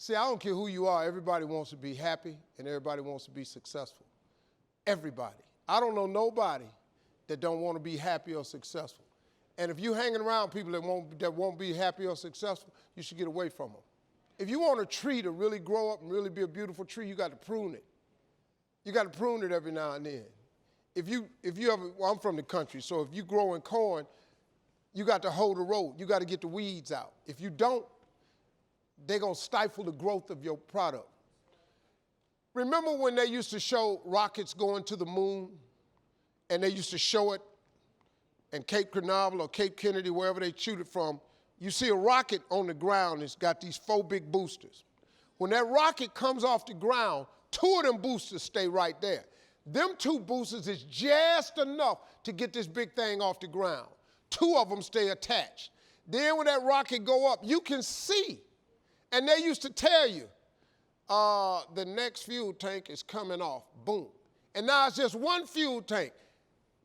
See, I don't care who you are. Everybody wants to be happy and everybody wants to be successful. Everybody. I don't know nobody that don't want to be happy or successful. And if you're hanging around people that won't be happy or successful, you should get away from them. If you want a tree to really grow up and really be a beautiful tree, you got to prune it. You got to prune it every now and then. If you ever, well, I'm from the country, so if you growing corn, you got to hold the road. You got to get the weeds out. If you don't, they're going to stifle the growth of your product. Remember when they used to show rockets going to the moon, and they used to show it in Cape Canaveral or Cape Kennedy, wherever they shoot it from? You see a rocket on the ground, it's got these 4 big boosters. When that rocket comes off the ground, 2 of them boosters stay right there. Them 2 boosters is just enough to get this big thing off the ground. 2 of them stay attached. Then when that rocket go up, you can see. And they used to tell you, the next fuel tank is coming off, boom. And now it's just 1 fuel tank.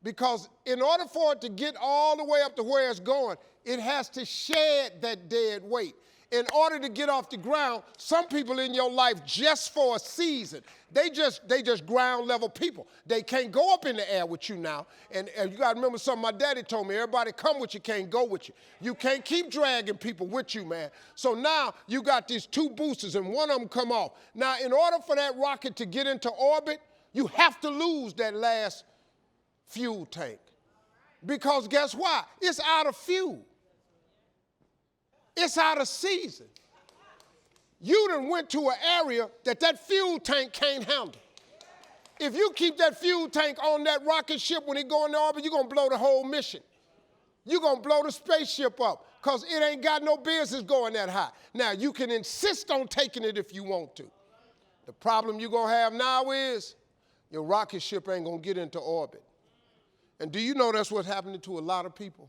Because in order for it to get all the way up to where it's going, it has to shed that dead weight. In order to get off the ground, some people in your life just for a season, they just ground level people. They can't go up in the air with you now. And you got to remember something my daddy told me, everybody come with you, can't go with you. You can't keep dragging people with you, man. So now you got these 2 boosters and 1 of them come off. Now in order for that rocket to get into orbit, you have to lose that last fuel tank. Because guess what? It's out of fuel. It's out of season. You done went to an area that fuel tank can't handle. If you keep that fuel tank on that rocket ship when it go into orbit, you're going to blow the whole mission. You're going to blow the spaceship up because it ain't got no business going that high. Now, you can insist on taking it if you want to. The problem you're going to have now is your rocket ship ain't going to get into orbit. And do you know that's what's happening to a lot of people?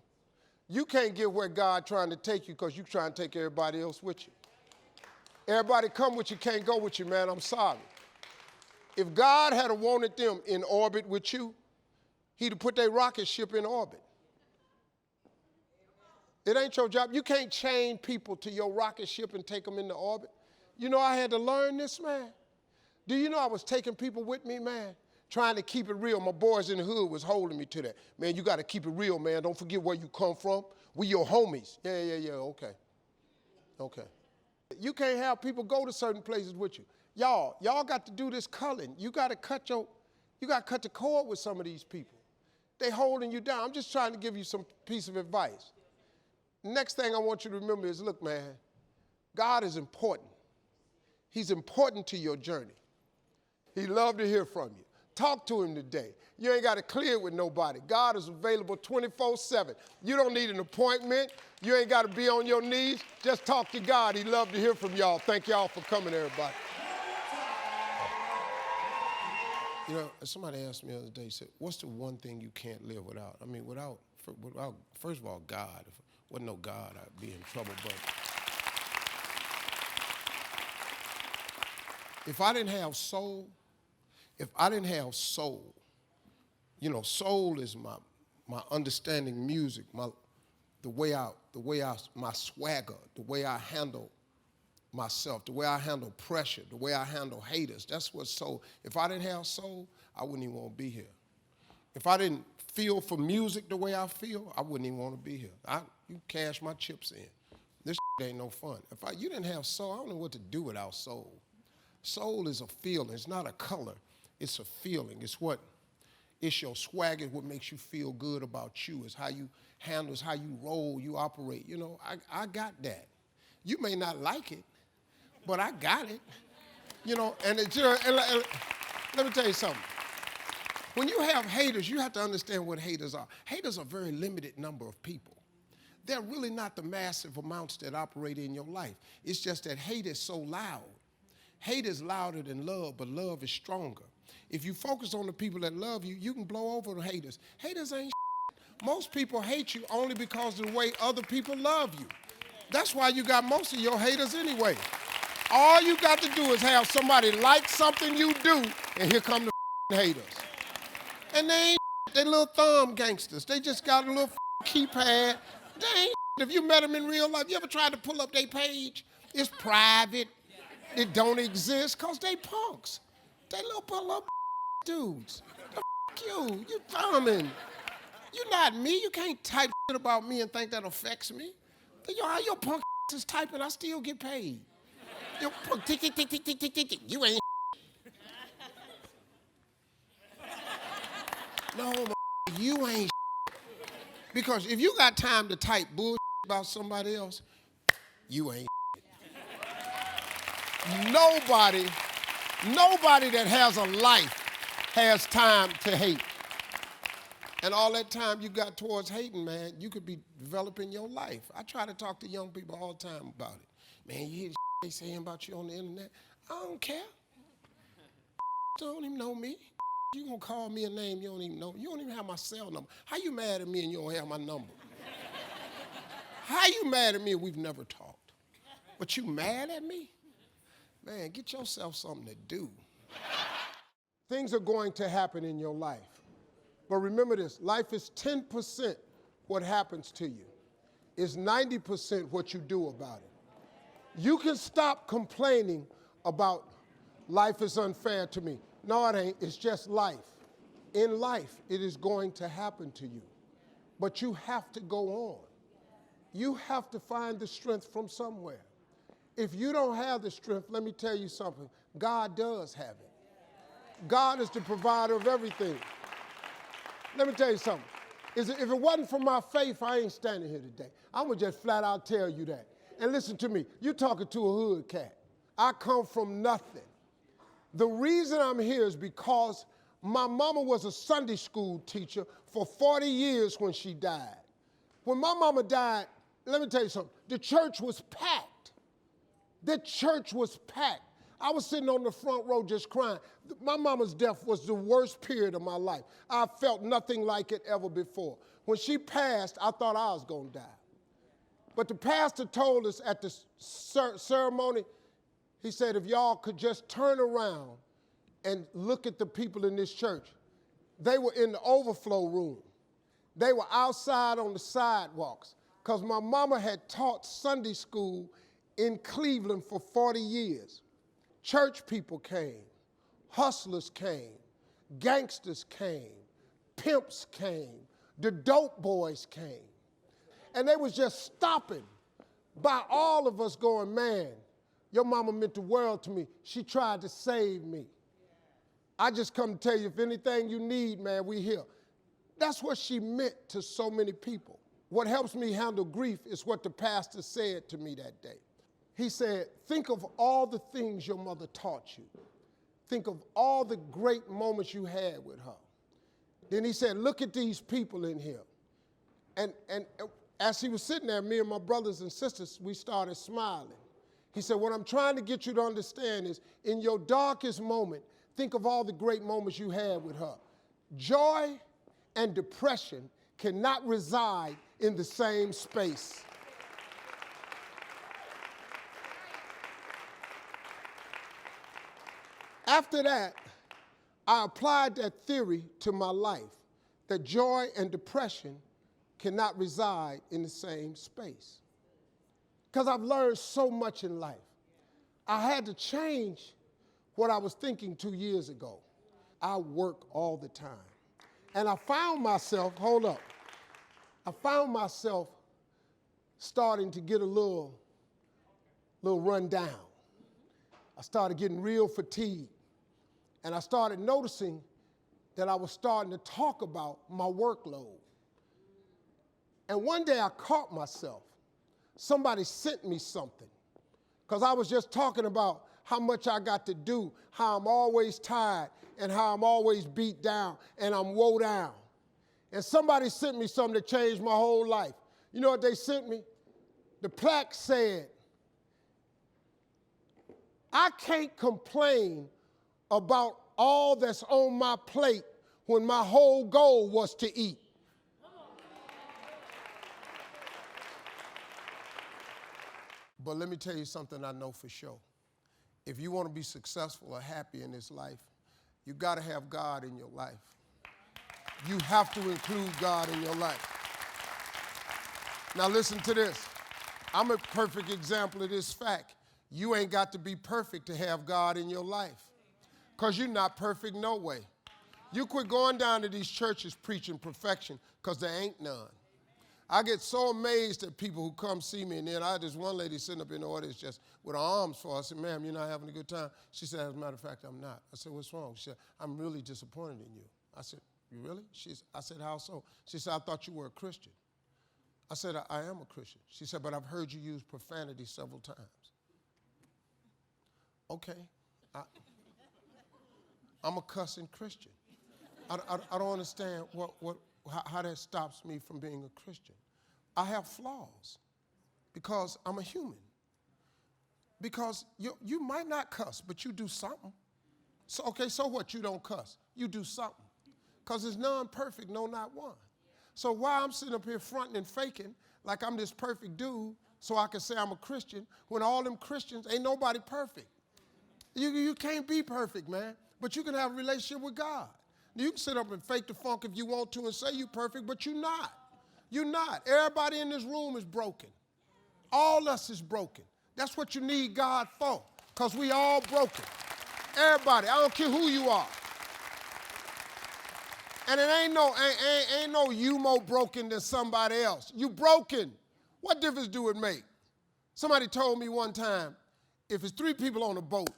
You can't get where God trying to take you because you're trying to take everybody else with you. Everybody come with you, can't go with you, man. I'm sorry. If God had wanted them in orbit with you, he'd have put their rocket ship in orbit. It ain't your job. You can't chain people to your rocket ship and take them into orbit. You know I had to learn this, man. Do you know I was taking people with me, man? Trying to keep it real. My boys in the hood was holding me to that. Man, you got to keep it real, man. Don't forget where you come from. We your homies. Yeah, okay. Okay. You can't have people go to certain places with you. Y'all got to do this culling. You got to cut the cord with some of these people. They holding you down. I'm just trying to give you some piece of advice. Next thing I want you to remember is, look, man, God is important. He's important to your journey. He'd love to hear from you. Talk to him today. You ain't got to clear it with nobody. God is available 24/7. You don't need an appointment. You ain't got to be on your knees. Just talk to God. He'd love to hear from y'all. Thank y'all for coming, everybody. You know, somebody asked me the other day, said, what's the one thing you can't live without? I mean, without first of all, God. If there wasn't no God, I'd be in trouble. But if I didn't have soul, you know, soul is my understanding music, my swagger, the way I handle myself, the way I handle pressure, the way I handle haters. That's what soul. If I didn't have soul, I wouldn't even want to be here. If I didn't feel for music the way I feel, I wouldn't even want to be here. You cash my chips in. This ain't no fun. If you didn't have soul, I don't know what to do without soul. Soul is a feeling. It's not a color. It's a feeling. It's your swag. It's what makes you feel good about you. It's how you handle, it's how you roll, you operate. You know, I got that. You may not like it, but I got it. You know, and let me tell you something. When you have haters, you have to understand what haters are. Haters are a very limited number of people. They're really not the massive amounts that operate in your life. It's just that hate is so loud. Hate is louder than love, but love is stronger. If you focus on the people that love you, you can blow over the haters. Haters ain't shit. Most people hate you only because of the way other people love you. That's why you got most of your haters anyway. All you got to do is have somebody like something you do, and here come the haters. And they ain't shit. They little thumb gangsters. They just got a little keypad. They ain't shit. If you met them in real life, you ever tried to pull up their page? It's private. It don't exist because they punks. They little dudes. The you. You thumbing. You're not me. You can't type shit about me and think that affects me. How your punk is typing, I still get paid. Your punk, tick, tick, tick, tick, tick, tick, tick, tick. You ain't no, you ain't because if you got time to type bullshit about somebody else, you ain't Nobody that has a life has time to hate. And all that time you got towards hating, man, you could be developing your life. I try to talk to young people all the time about it. Man, you hear the they saying about you on the internet? I don't care. Don't even know me. You gonna call me a name you don't even know. You don't even have my cell number. How you mad at me and you don't have my number? How you mad at me and we've never talked? But you mad at me? Man, get yourself something to do. Things are going to happen in your life. But remember this, life is 10% what happens to you. It's 90% what you do about it. You can stop complaining about life is unfair to me. No, it ain't. It's just life. In life, it is going to happen to you. But you have to go on. You have to find the strength from somewhere. If you don't have the strength, let me tell you something. God does have it. God is the provider of everything. Let me tell you something. If it wasn't for my faith, I ain't standing here today. I'm going to just flat out tell you that. And listen to me. You're talking to a hood cat. I come from nothing. The reason I'm here is because my mama was a Sunday school teacher for 40 years when she died. When my mama died, let me tell you something. The church was packed. The church was packed. I was sitting on the front row just crying. My mama's death was the worst period of my life. I felt nothing like it ever before. When she passed, I thought I was going to die. But the pastor told us at the ceremony, he said, if y'all could just turn around and look at the people in this church. They were in the overflow room. They were outside on the sidewalks because my mama had taught Sunday school in Cleveland for 40 years. Church people came, hustlers came, gangsters came, pimps came, the dope boys came. And they was just stopping by all of us going, man, your mama meant the world to me. She tried to save me. I just come to tell you, if anything you need, man, we here. That's what she meant to so many people. What helps me handle grief is what the pastor said to me that day. He said, think of all the things your mother taught you. Think of all the great moments you had with her. Then he said, look at these people in here. And as he was sitting there, me and my brothers and sisters, we started smiling. He said, what I'm trying to get you to understand is, in your darkest moment, think of all the great moments you had with her. Joy and depression cannot reside in the same space. After that, I applied that theory to my life, that joy and depression cannot reside in the same space. Because I've learned so much in life. I had to change what I was thinking 2 years ago. I work all the time. And I found myself, I found myself starting to get a little run down. I started getting real fatigued. And I started noticing that I was starting to talk about my workload. And one day I caught myself. Somebody sent me something. Because I was just talking about how much I got to do, how I'm always tired, and how I'm always beat down, and I'm woe down. And somebody sent me something that changed my whole life. You know what they sent me? The plaque said, I can't complain about all that's on my plate when my whole goal was to eat. But let me tell you something I know for sure. If you want to be successful or happy in this life, you got to have God in your life. You have to include God in your life. Now listen to this. I'm a perfect example of this fact. You ain't got to be perfect to have God in your life, because you're not perfect no way. You quit going down to these churches preaching perfection, because there ain't none. I get so amazed at people who come see me, and then I had this one lady sitting up in the audience just with her arms full. I said, ma'am, you're not having a good time? She said, as a matter of fact, I'm not. I said, what's wrong? She said, I'm really disappointed in you. I said, you really? I said, how so? She said, I thought you were a Christian. I said, I am a Christian. She said, but I've heard you use profanity several times. Okay, I'm a cussing Christian. I don't understand how that stops me from being a Christian. I have flaws because I'm a human. Because you might not cuss, but you do something. So, okay, so what? You don't cuss. You do something. Because there's none perfect, no, not one. So why I'm sitting up here fronting and faking like I'm this perfect dude so I can say I'm a Christian, when all them Christians, ain't nobody perfect. You can't be perfect, man, but you can have a relationship with God. You can sit up and fake the funk if you want to and say you're perfect, but you're not. You're not. Everybody in this room is broken. All us is broken. That's what you need God for, because we all broken. Everybody, I don't care who you are. And it ain't no you more broken than somebody else. You broken. What difference do it make? Somebody told me one time, if it's 3 people on a boat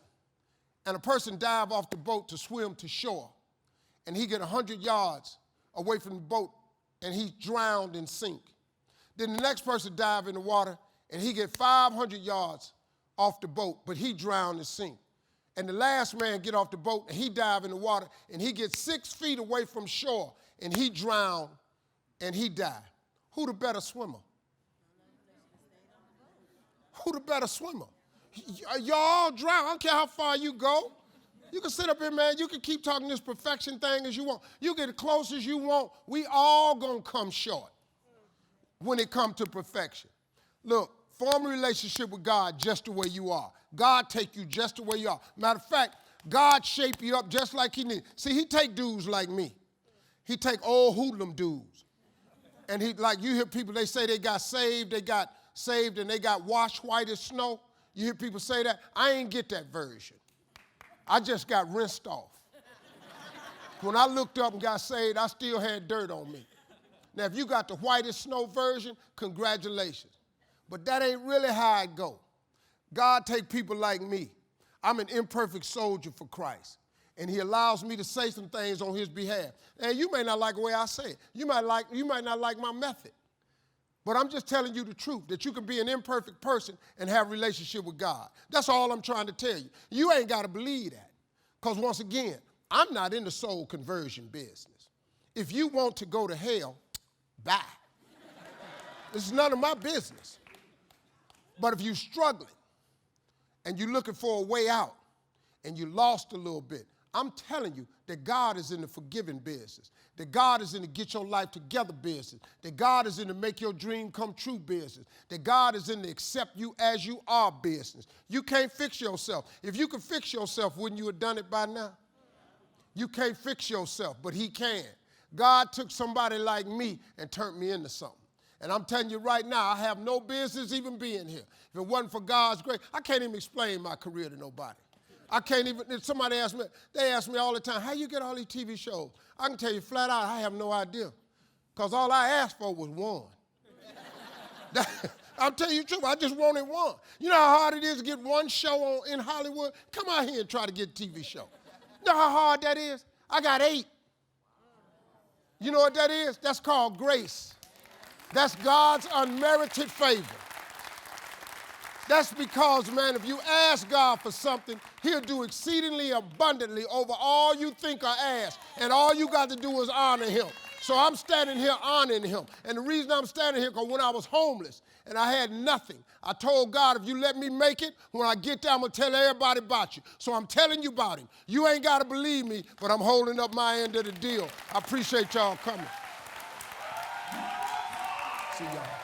and a person dive off the boat to swim to shore, and he get 100 yards away from the boat and he drowned and sink, then the next person dive in the water and he get 500 yards off the boat, but he drowned and sink. And the last man get off the boat and he dive in the water and he gets 6 feet away from shore and he drowned and he died. Who the better swimmer? Who the better swimmer? Y'all all drown. I don't care how far you go. You can sit up here, man. You can keep talking this perfection thing as you want. You get as close as you want. We all gonna come short when it comes to perfection. Look, form a relationship with God just the way you are. God take you just the way you are. Matter of fact, God shape you up just like he needs. See, he take dudes like me. He take old hoodlum dudes. And he, like, you hear people, they say they got saved and they got washed white as snow. You hear people say that. I ain't get that version. I just got rinsed off. When I looked up and got saved, I still had dirt on me. Now, if you got the whitest snow version, congratulations. But that ain't really how it go. God take people like me. I'm an imperfect soldier for Christ. And he allows me to say some things on his behalf. And you may not like the way I say it. You might not like my method. But I'm just telling you the truth, that you can be an imperfect person and have a relationship with God. That's all I'm trying to tell you. You ain't got to believe that. Because once again, I'm not in the soul conversion business. If you want to go to hell, bye. This is none of my business. But if you're struggling and you're looking for a way out and you lost a little bit, I'm telling you that God is in the forgiving business, that God is in the get your life together business, that God is in the make your dream come true business, that God is in the accept you as you are business. You can't fix yourself. If you could fix yourself, wouldn't you have done it by now? You can't fix yourself, but he can. God took somebody like me and turned me into something. And I'm telling you right now, I have no business even being here. If it wasn't for God's grace, I can't even explain my career to nobody. I can't even, somebody asked me, they ask me all the time, how you get all these TV shows? I can tell you flat out, I have no idea. Because all I asked for was one. I'm telling you the truth, I just wanted one. You know how hard it is to get one show in Hollywood? Come out here and try to get a TV show. You know how hard that is? I got 8. You know what that is? That's called grace. That's God's unmerited favor. That's because, man, if you ask God for something, he'll do exceedingly abundantly over all you think or ask. And all you got to do is honor him. So I'm standing here honoring him. And the reason I'm standing here, because when I was homeless and I had nothing, I told God, if you let me make it, when I get there, I'm going to tell everybody about you. So I'm telling you about him. You ain't got to believe me, but I'm holding up my end of the deal. I appreciate y'all coming. See y'all.